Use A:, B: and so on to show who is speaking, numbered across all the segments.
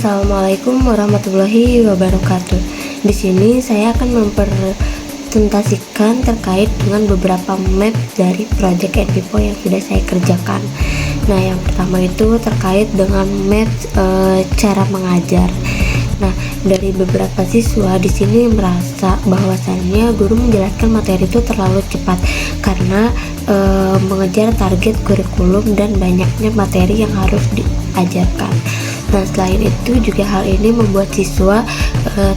A: Assalamualaikum warahmatullahi wabarakatuh. Di sini saya akan mempresentasikan terkait dengan beberapa map dari project NPPO yang sudah saya kerjakan. Nah, yang pertama itu terkait dengan map cara mengajar. Nah, dari beberapa siswa di sini merasa bahwasannya guru menjelaskan materi itu terlalu cepat karena mengejar target kurikulum dan banyaknya materi yang harus diajarkan. Nah, selain itu juga hal ini membuat siswa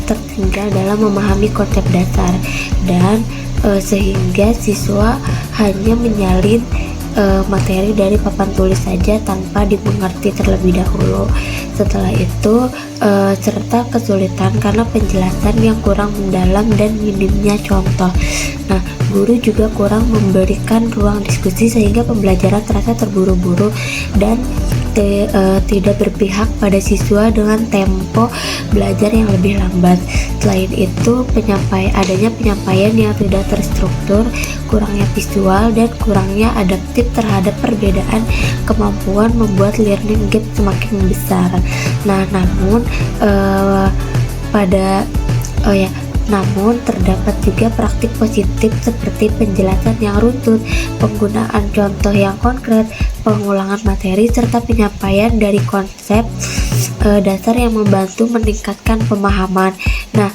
A: tertinggal dalam memahami konsep dasar dan sehingga siswa hanya menyalin materi dari papan tulis saja tanpa dimengerti terlebih dahulu. Setelah itu serta kesulitan karena penjelasan yang kurang mendalam dan minimnya contoh. Nah, guru juga kurang memberikan ruang diskusi sehingga pembelajaran terasa terburu-buru dan tidak berpihak pada siswa dengan tempo belajar yang lebih lambat. Selain itu, adanya penyampaian yang tidak terstruktur, kurangnya visual, dan kurangnya adaptif terhadap perbedaan kemampuan membuat learning gap semakin besar. Nah, namun terdapat juga praktik positif seperti penjelasan yang runtut, penggunaan contoh yang konkret, pengulangan materi, serta penyampaian dari konsep dasar yang membantu meningkatkan pemahaman. Nah,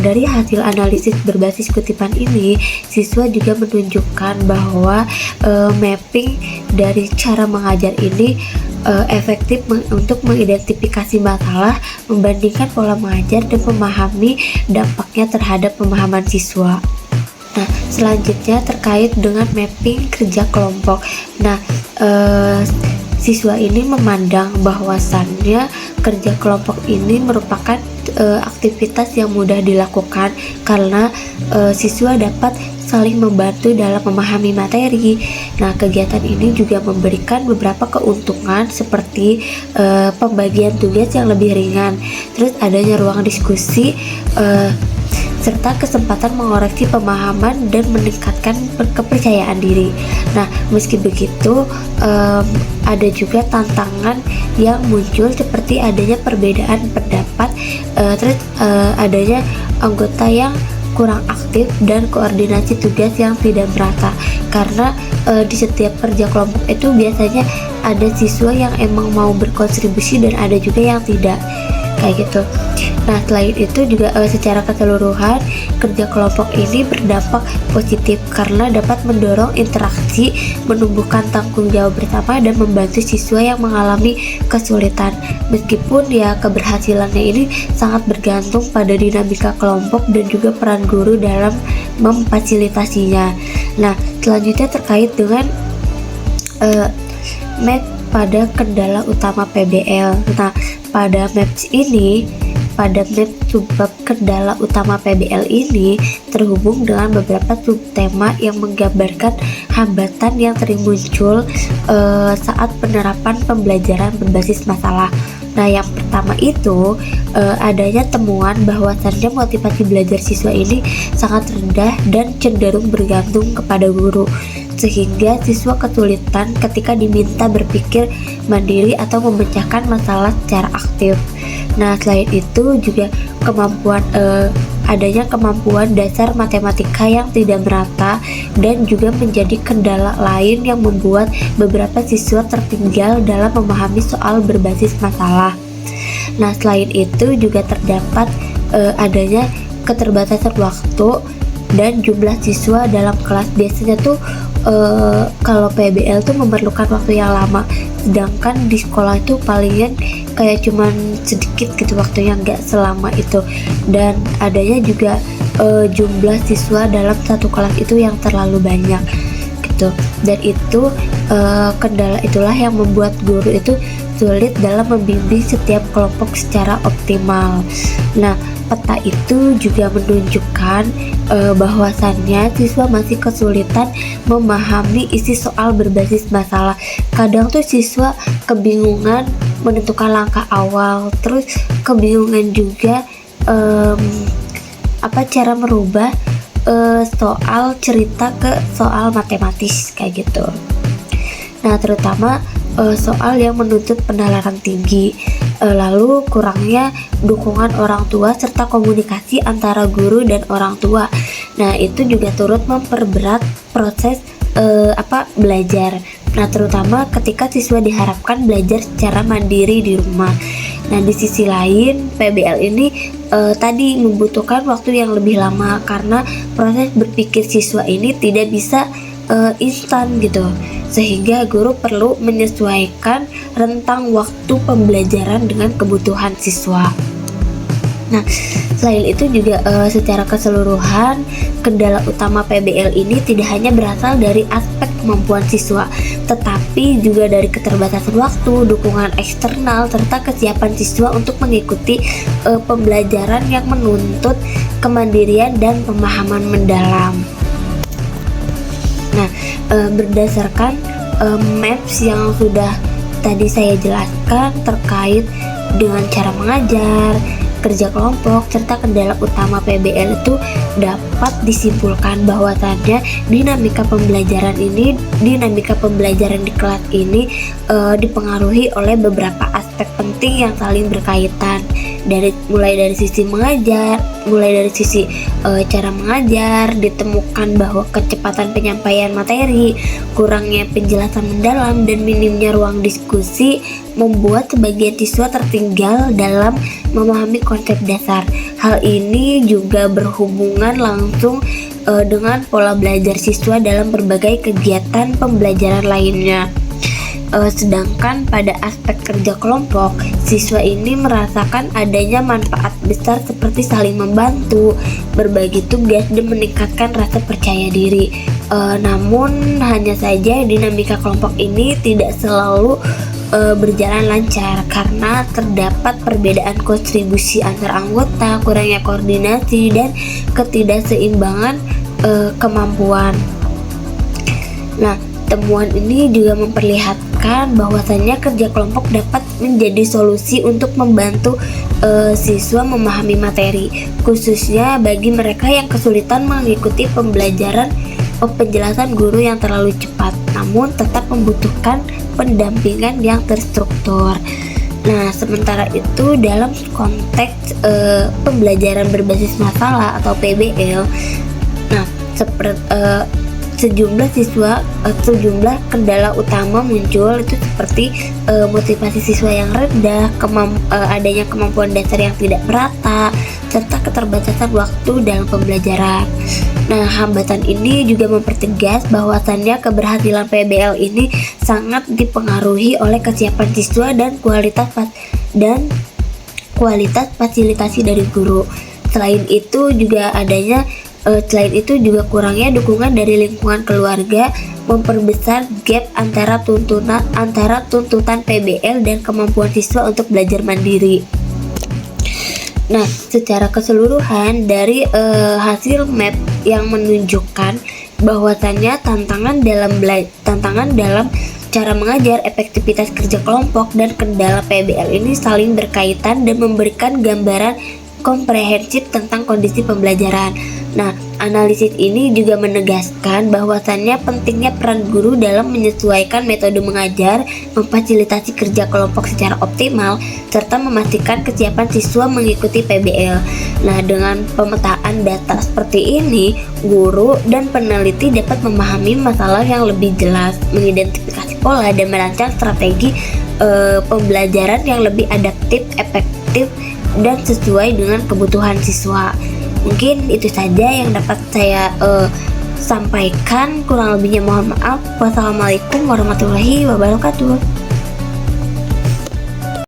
A: dari hasil analisis berbasis kutipan ini, siswa juga menunjukkan bahwa mapping dari cara mengajar ini efektif untuk mengidentifikasi masalah, membandingkan pola mengajar, dan memahami dampaknya terhadap pemahaman siswa. Nah, selanjutnya terkait dengan mapping kerja kelompok. Nah, siswa ini memandang bahwasannya kerja kelompok ini merupakan aktivitas yang mudah dilakukan karena siswa dapat saling membantu dalam memahami materi. Nah, kegiatan ini juga memberikan beberapa keuntungan seperti pembagian tugas yang lebih ringan, terus adanya ruang diskusi, serta kesempatan mengoreksi pemahaman dan meningkatkan kepercayaan diri. Nah, meski begitu, ada juga tantangan yang muncul seperti adanya perbedaan pendapat, adanya anggota yang kurang aktif dan koordinasi tugas yang tidak merata karena di setiap kerja kelompok itu biasanya ada siswa yang emang mau berkontribusi dan ada juga yang tidak, kayak gitu. Nah, selain itu juga secara keseluruhan kerja kelompok ini berdampak positif karena dapat mendorong interaksi, menumbuhkan tanggung jawab bersama, dan membantu siswa yang mengalami kesulitan. Meskipun ya keberhasilannya ini sangat bergantung pada dinamika kelompok dan juga peran guru dalam memfasilitasinya. Nah, selanjutnya terkait dengan map pada kendala utama PBL. Nah, pada map subbab kendala utama PBL ini terhubung dengan beberapa subtema yang menggambarkan hambatan yang sering muncul saat penerapan pembelajaran berbasis masalah. Nah, yang pertama itu adanya temuan bahwasannya motivasi belajar siswa ini sangat rendah dan cenderung bergantung kepada guru, sehingga siswa kesulitan ketika diminta berpikir mandiri atau memecahkan masalah secara aktif. Nah, selain itu juga adanya kemampuan dasar matematika yang tidak merata dan juga menjadi kendala lain yang membuat beberapa siswa tertinggal dalam memahami soal berbasis masalah. Nah, selain itu juga terdapat adanya keterbatasan waktu dan jumlah siswa dalam kelas. Biasanya tuh kalau PBL tuh memerlukan waktu yang lama, sedangkan di sekolah itu palingan kayak cuman sedikit gitu waktunya, nggak selama itu. Dan adanya juga jumlah siswa dalam satu kelas itu yang terlalu banyak gitu. Dan itu kendala itulah yang membuat guru itu sulit dalam membimbing setiap kelompok secara optimal. Nah, peta itu juga menunjukkan bahwasannya siswa masih kesulitan memahami isi soal berbasis masalah. Kadang tuh siswa kebingungan menentukan langkah awal, terus kebingungan juga cara merubah soal cerita ke soal matematis kayak gitu. Nah, terutama soal yang menuntut penalaran tinggi. lalu kurangnya dukungan orang tua serta komunikasi antara guru dan orang tua. Nah, itu juga turut memperberat proses belajar. Nah, terutama ketika siswa diharapkan belajar secara mandiri di rumah. Nah, di sisi lain PBL ini tadi membutuhkan waktu yang lebih lama karena proses berpikir siswa ini tidak bisa instan gitu, sehingga guru perlu menyesuaikan rentang waktu pembelajaran dengan kebutuhan siswa. Nah, selain itu juga secara keseluruhan kendala utama PBL ini tidak hanya berasal dari aspek kemampuan siswa, tetapi juga dari keterbatasan waktu, dukungan eksternal, serta kesiapan siswa untuk mengikuti pembelajaran yang menuntut kemandirian dan pemahaman mendalam. Nah, berdasarkan maps yang sudah tadi saya jelaskan terkait dengan cara mengajar, kerja kelompok, serta kendala utama PBL itu dapat disimpulkan bahwasannya dinamika pembelajaran di kelas ini dipengaruhi oleh beberapa aspek penting yang saling berkaitan, mulai dari sisi cara mengajar, ditemukan bahwa kecepatan penyampaian materi, kurangnya penjelasan mendalam, dan minimnya ruang diskusi membuat sebagian siswa tertinggal dalam memahami konsep dasar. Hal ini juga berhubungan langsung dengan pola belajar siswa dalam berbagai kegiatan pembelajaran lainnya. Sedangkan pada aspek kerja kelompok, siswa ini merasakan adanya manfaat besar seperti saling membantu, berbagi tugas, dan meningkatkan rasa percaya diri. Namun hanya saja dinamika kelompok ini tidak selalu berjalan lancar karena terdapat perbedaan kontribusi antar anggota, kurangnya koordinasi, dan ketidakseimbangan kemampuan. Nah, temuan ini juga memperlihatkan bahwasannya kerja kelompok dapat menjadi solusi untuk membantu siswa memahami materi, khususnya bagi mereka yang kesulitan mengikuti penjelasan guru yang terlalu cepat, namun tetap membutuhkan pendampingan yang terstruktur. Nah, sementara itu dalam konteks pembelajaran berbasis masalah atau PBL, nah sejumlah kendala utama muncul itu seperti motivasi siswa yang rendah, adanya kemampuan dasar yang tidak merata, serta keterbatasan waktu dalam pembelajaran. Nah, hambatan ini juga mempertegas bahwasannya keberhasilan PBL ini sangat dipengaruhi oleh kesiapan siswa dan kualitas fasilitasi dari guru. Selain itu juga kurangnya dukungan dari lingkungan keluarga memperbesar gap antara tuntutan PBL dan kemampuan siswa untuk belajar mandiri. Nah, secara keseluruhan dari hasil map yang menunjukkan bahwasannya tantangan dalam cara mengajar, efektivitas kerja kelompok, dan kendala PBL ini saling berkaitan dan memberikan gambaran komprehensif tentang kondisi pembelajaran. Nah, analisis ini juga menegaskan bahwasannya pentingnya peran guru dalam menyesuaikan metode mengajar, memfasilitasi kerja kelompok secara optimal, serta memastikan kesiapan siswa mengikuti PBL. Nah, dengan pemetaan data seperti ini, guru dan peneliti dapat memahami masalah yang lebih jelas, mengidentifikasi pola, dan merancang strategi pembelajaran yang lebih adaptif, efektif, dan sesuai dengan kebutuhan siswa. Mungkin itu saja yang dapat saya sampaikan. Kurang lebihnya mohon maaf. Wassalamualaikum warahmatullahi wabarakatuh.